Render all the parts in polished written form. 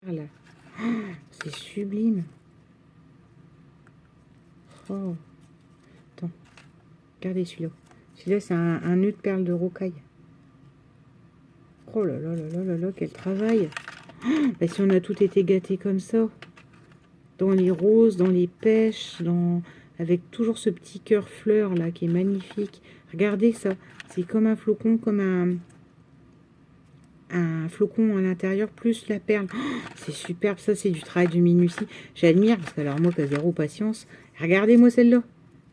Là. Oh, c'est sublime. Oh. Attends. Regardez celui-là. Celui-là, c'est un nœud de perles de rocaille. Oh là là là là là là, quel travail. Bah, si on a tout été gâté comme ça, dans les roses, dans les pêches, avec toujours ce petit cœur fleur là qui est magnifique. Regardez ça, c'est comme un flocon, comme un flocon à l'intérieur, plus la perle. Oh, c'est superbe, ça c'est du travail de minutie. J'admire, parce que alors moi qui ai zéro patience. Regardez-moi celle-là.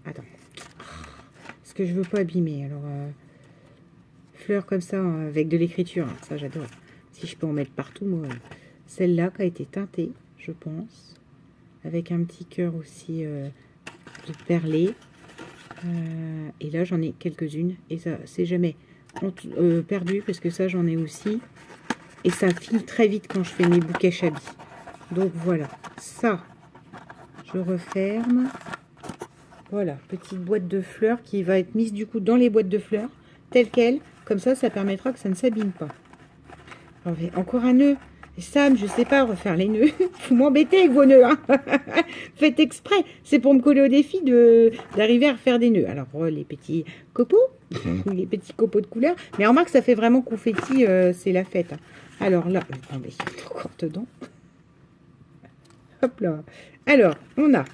Attends. Parce que je veux pas abîmer. Alors, fleurs comme ça, avec de l'écriture, hein, ça j'adore. Si je peux en mettre partout, moi. Celle-là qui a été teintée, je pense. Avec un petit cœur aussi de perlé. Et là, j'en ai quelques-unes. Et ça, c'est jamais perdu, parce que ça, j'en ai aussi. Et ça file très vite quand je fais mes bouquets Chabi. Donc voilà, ça, je referme. Voilà, petite boîte de fleurs qui va être mise du coup dans les boîtes de fleurs, telle quelle. Comme ça, ça permettra que ça ne s'abîme pas. Alors, encore un nœud. Sam, je sais pas refaire les nœuds. Vous m'embêtez avec vos nœuds. Hein. Faites exprès. C'est pour me coller au défi d'arriver à refaire des nœuds. Alors, les petits copeaux, les petits copeaux de couleur. Mais remarque, ça fait vraiment confetti. C'est la fête. Hein. Alors là, attendez, il est encore dedans. Hop là. Alors, on a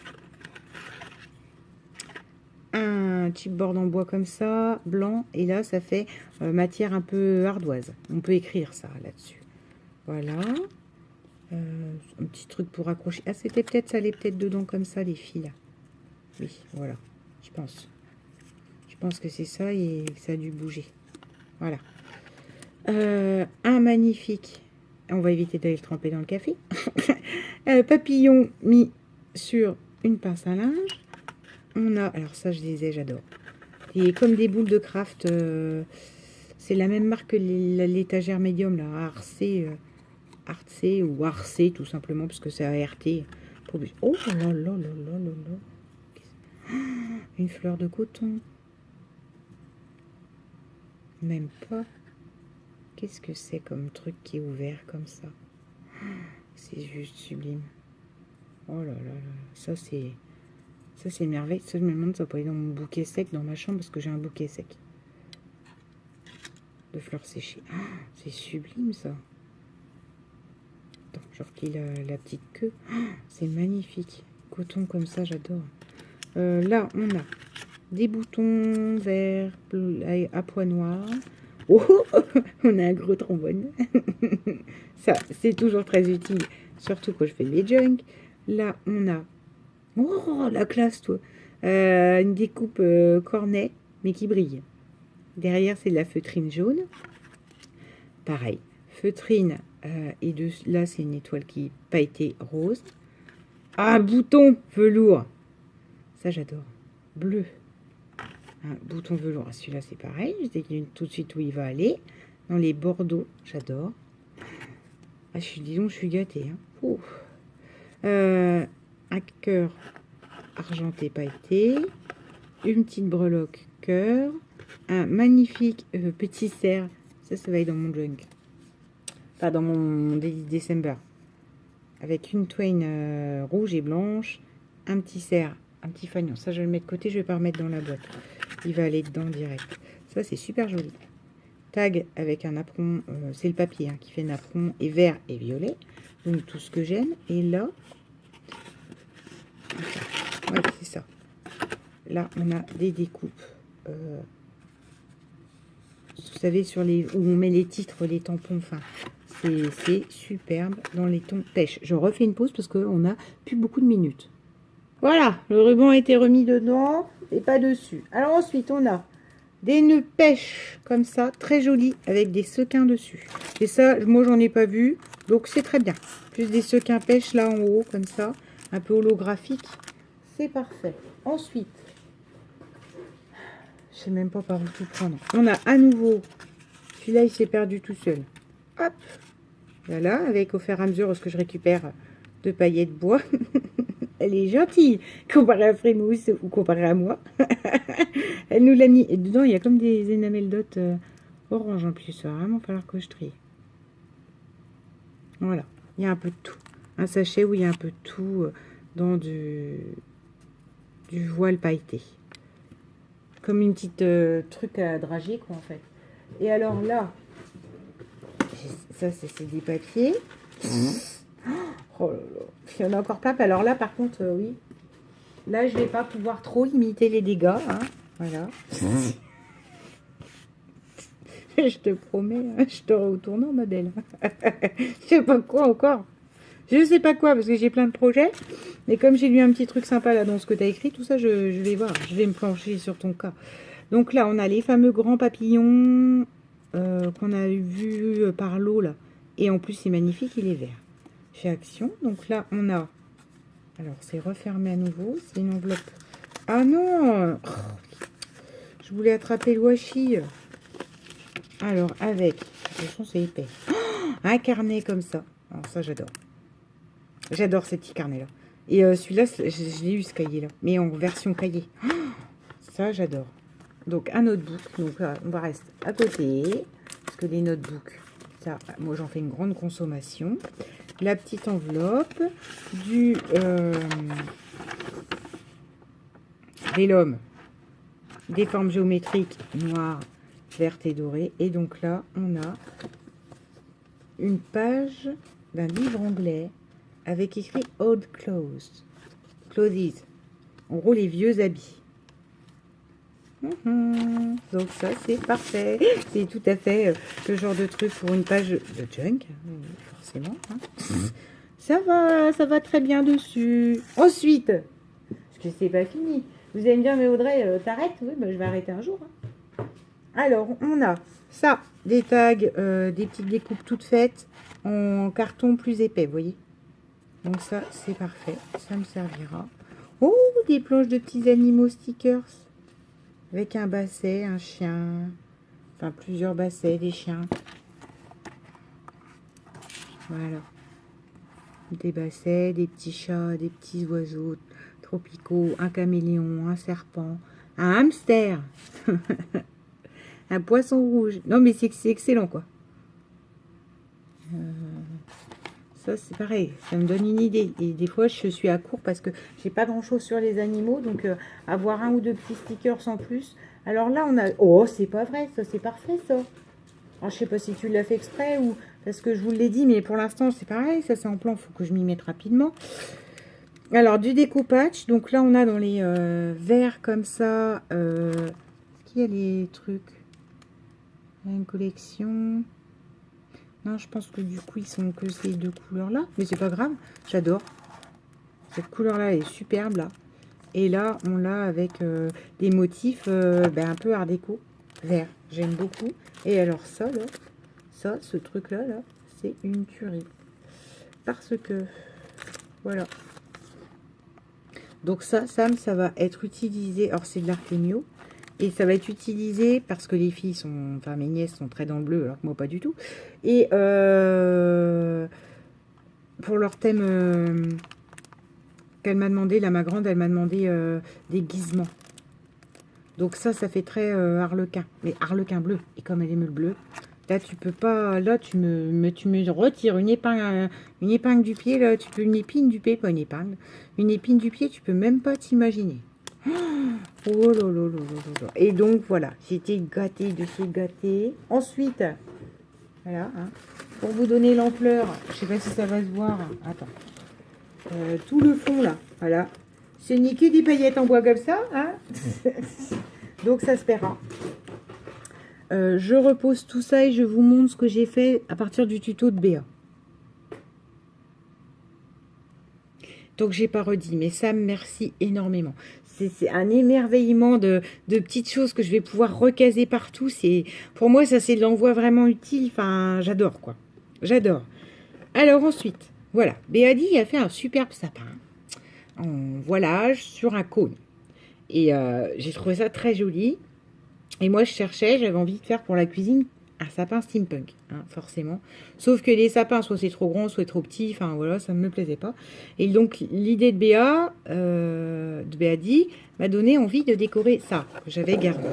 un chipboard en bois comme ça, blanc. Et là, ça fait matière un peu ardoise. On peut écrire ça là-dessus. Voilà. Un petit truc pour accrocher. Ah, c'était peut-être, ça allait peut-être dedans comme ça, les fils. Là. Oui, voilà. Je pense. Je pense que c'est ça et que ça a dû bouger. Voilà. Un magnifique. On va éviter d'aller le tremper dans le café. Papillon mis sur une pince à linge. On a, alors ça je les ai, j'adore. Et comme des boules de craft, c'est la même marque que l'étagère médium, là, Artsé ou Arcé tout simplement, parce que c'est ART. Oh là là là là là là. Une fleur de coton. Même pas. Qu'est-ce que c'est comme truc qui est ouvert comme ça? C'est juste sublime. Oh là là là. Ça c'est merveille. Ça je me demande, ça peut aller dans mon bouquet sec dans ma chambre, parce que j'ai un bouquet sec de fleurs séchées. Oh, c'est sublime ça. Attends, je replie la petite queue. Oh, c'est magnifique. Coton comme ça, j'adore. Là, on a des boutons verts à pois noirs. Oh, on a un gros trombone. Ça, c'est toujours très utile, surtout quand je fais mes junk. Là, on a... Oh, la classe, toi. Une découpe cornet, mais qui brille. Derrière, c'est de la feutrine jaune. Pareil, feutrine. Et là, c'est une étoile qui est pailletée rose. Ah, un bouton velours. Ça, j'adore. Bleu. Un bouton velours. Ah, celui-là, c'est pareil. Je décline tout de suite où il va aller. Dans les bordeaux, j'adore. Ah, disons, je suis gâtée. Hein. Un cœur argenté pailleté. Une petite breloque cœur. Un magnifique petit cerf. Ça va être dans mon junk. Enfin, dans mon December. Avec une twain rouge et blanche. Un petit cerf. Un petit fanion. Ça, je vais le mettre de côté. Je vais pas remettre dans la boîte. Il va aller dedans direct. Ça, c'est super joli. Tag avec un napperon. C'est le papier hein, qui fait napperon. Et vert et violet. Donc, tout ce que j'aime. Et là... Ouais, c'est ça. Là, on a des découpes. Vous savez, sur les où on met les titres, les tampons. Enfin, c'est superbe dans les tons pêche. Je refais une pause parce qu'on n'a plus beaucoup de minutes. Voilà, le ruban a été remis dedans et pas dessus. Alors ensuite, on a des nœuds pêche comme ça, très jolis, avec des sequins dessus. Et ça, moi, j'en ai pas vu, donc c'est très bien. Plus des sequins pêche là en haut, comme ça, un peu holographique. C'est parfait. Ensuite, je sais même pas par où tout prendre. On a à nouveau, celui-là, il s'est perdu tout seul. Hop, voilà, avec au fur et à mesure ce que je récupère de paillettes bois. Elle est gentille, comparée à Frémousse ou comparée à moi. Elle nous l'a mis. Et dedans, il y a comme des énamels dots orange en plus. Ça va vraiment falloir que je trie. Voilà. Il y a un peu de tout. Un sachet où il y a un peu de tout dans du voile pailleté. Comme une petite truc à drager, quoi, en fait. Et alors là, ça, c'est des papiers. Oh là là. Il y en a encore plein. Alors là, par contre, oui. Là, je vais pas pouvoir trop limiter les dégâts. Hein. Voilà. Je te promets, hein, je t'aurai au tournant, ma belle. Je sais pas quoi encore. Je sais pas quoi, parce que j'ai plein de projets. Mais comme j'ai lu un petit truc sympa là dans ce que tu as écrit, tout ça, je vais voir. Je vais me pencher sur ton cas. Donc là, on a les fameux grands papillons qu'on a vu par l'eau, là. Et en plus, c'est magnifique, il est vert. Chez Action. Donc là, on a... Alors, c'est refermé à nouveau. C'est une enveloppe. Ah non, je voulais attraper le washi. Alors, avec... Attention, c'est épais. Un carnet comme ça. Alors ça, j'adore. J'adore ces petits carnets-là. Et celui-là, je l'ai eu, ce cahier-là. Mais en version cahier. Ça, j'adore. Donc, un notebook. Donc, là, on va rester à côté. Parce que les notebooks, ça, moi, j'en fais une grande consommation. La petite enveloppe. Du vélum. Des formes géométriques noires, vertes et dorées. Et donc là, on a une page d'un livre anglais avec écrit Old Clothes. Clothes. En gros, les vieux habits. Donc ça, c'est parfait. C'est tout à fait le genre de truc pour une page de junk, forcément. Hein. Ça va très bien dessus. Ensuite, parce que c'est pas fini. Vous allez me dire, mais Audrey, t'arrêtes? Oui, bah, je vais arrêter un jour. Hein. Alors, on a ça, des tags, des petites découpes toutes faites en carton plus épais, vous voyez. Donc ça, c'est parfait. Ça me servira. Oh, des planches de petits animaux stickers. Avec un basset, un chien. Enfin, plusieurs bassets, des chiens. Voilà. Des bassets, des petits chats, des petits oiseaux tropicaux, un caméléon, un serpent, un hamster. Un poisson rouge. Non, mais c'est excellent, quoi. Ça, c'est pareil. Ça me donne une idée. Et des fois, je suis à court parce que j'ai pas grand-chose sur les animaux. Donc, avoir un ou deux petits stickers en plus. Alors là, on a... Oh, c'est pas vrai, ça. C'est parfait, ça. Alors, je sais pas si tu l'as fait exprès ou... Parce que je vous l'ai dit, mais pour l'instant, c'est pareil. Ça, c'est en plan. Il faut que je m'y mette rapidement. Alors, du découpage. Donc là, on a dans les verres comme ça... Est-ce qu'il y a les trucs? Une collection. Non, je pense que du coup, ils sont que ces deux couleurs-là. Mais c'est pas grave, j'adore. Cette couleur-là est superbe, là. Et là, on l'a avec des motifs un peu art déco, vert. J'aime beaucoup. Et alors ça, là, ça, ce truc-là, là, c'est une tuerie. Parce que, voilà. Donc ça va être utilisé. Alors, c'est de l'Artemio. Et ça va être utilisé parce que les filles sont... Enfin, mes nièces sont très dans le bleu, alors que moi, pas du tout. Et pour leur thème qu'elle m'a demandé, là, ma grande, elle m'a demandé des guisements. Donc ça fait très harlequin. Mais harlequin bleu. Et comme elle aime le bleu, là, tu peux pas... Là, tu me retires une épingle du pied. Là, tu peux une épine du pied, pas une épingle. Une épine du pied, tu peux même pas t'imaginer. Oh là là là là là. Et donc voilà, j'étais gâtée de chez gâtée. Ensuite, voilà, hein, pour vous donner l'ampleur, je sais pas si ça va se voir. Attends, tout le fond là, voilà. Ce n'est que des paillettes en bois comme ça, hein. Donc ça se paiera. Je repose tout ça et je vous montre ce que j'ai fait à partir du tuto de Béa. Donc j'ai pas redit, mais Sam, merci énormément. C'est un émerveillement de petites choses que je vais pouvoir recaser partout. Pour moi, ça c'est de l'envoi vraiment utile. Enfin, j'adore quoi. J'adore. Alors ensuite, voilà. Béadi a fait un superbe sapin en voilage sur un cône. Et j'ai trouvé ça très joli. Et moi, je cherchais, j'avais envie de faire pour la cuisine un sapin steampunk, hein, forcément. Sauf que les sapins, soit c'est trop grand, soit trop petit, enfin voilà, ça ne me plaisait pas. Et donc, l'idée de Béadi, m'a donné envie de décorer ça, que j'avais gardé.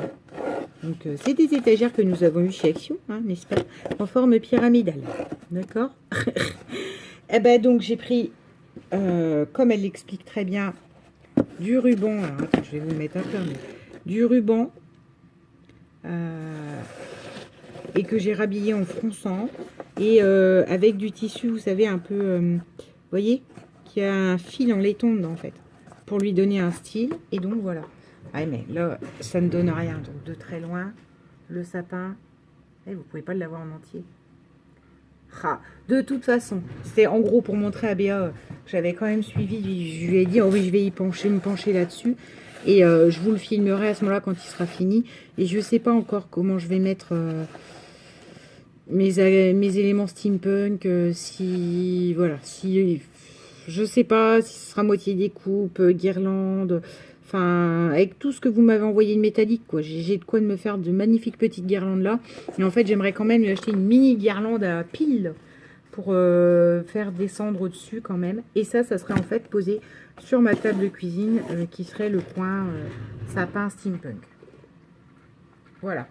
Donc, c'est des étagères que nous avons eues chez Action, hein, n'est-ce pas, en forme pyramidale. D'accord. Eh ben donc j'ai pris, comme elle l'explique très bien, du ruban. Alors attends, je vais vous le mettre un peu, mais du ruban et que j'ai rhabillé en fronçant et avec du tissu, vous savez, un peu, vous voyez, qui a un fil en laiton dedans en fait, pour lui donner un style. Et donc voilà. Ouais, mais là, ça ne donne rien. Donc de très loin, le sapin, et vous pouvez pas l'avoir en entier. Ah, de toute façon, c'était en gros pour montrer à Béa que j'avais quand même suivi. Je lui ai dit, oh oui, je vais me pencher là-dessus. Et je vous le filmerai à ce moment-là quand il sera fini. Et je ne sais pas encore comment je vais mettre mes éléments steampunk. Si, voilà, si, je sais pas si ce sera moitié découpe, guirlande. Enfin, avec tout ce que vous m'avez envoyé de métallique, quoi. J'ai de quoi me faire de magnifiques petites guirlandes là. Et en fait, j'aimerais quand même lui acheter une mini guirlande à pile pour faire descendre au-dessus quand même. Et ça serait en fait posé sur ma table de cuisine qui serait le coin sapin steampunk. Voilà.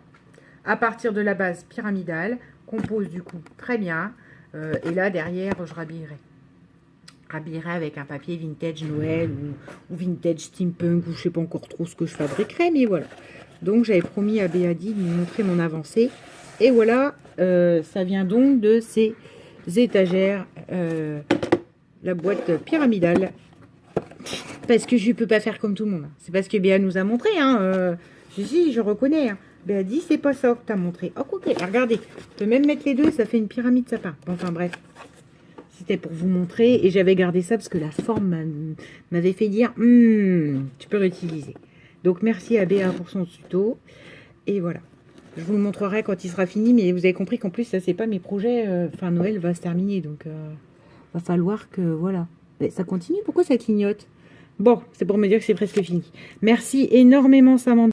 À partir de la base pyramidale, qu'on pose du coup très bien. Et là, derrière, je rhabillerai avec un papier vintage Noël ou vintage steampunk ou je sais pas encore trop ce que je fabriquerai, mais voilà. Donc j'avais promis à Béadi de lui montrer mon avancée. Et voilà, ça vient donc de ces étagères, la boîte pyramidale. Parce que je ne peux pas faire comme tout le monde. C'est parce que Béa nous a montré. Hein, si, je reconnais. Hein. Béa dit, c'est pas ça que tu as montré. Oh, ok, regardez. On peut même mettre les deux, ça fait une pyramide sapin. Enfin bref. C'était pour vous montrer et j'avais gardé ça parce que la forme m'avait fait dire tu peux réutiliser. Donc merci à Béa pour son tuto. Et voilà. Je vous le montrerai quand il sera fini, mais vous avez compris qu'en plus, ça c'est pas mes projets. Enfin, Noël va se terminer, donc va falloir que voilà. Mais ça continue, pourquoi ça clignote? Bon, c'est pour me dire que c'est presque fini. Merci énormément, Samantha.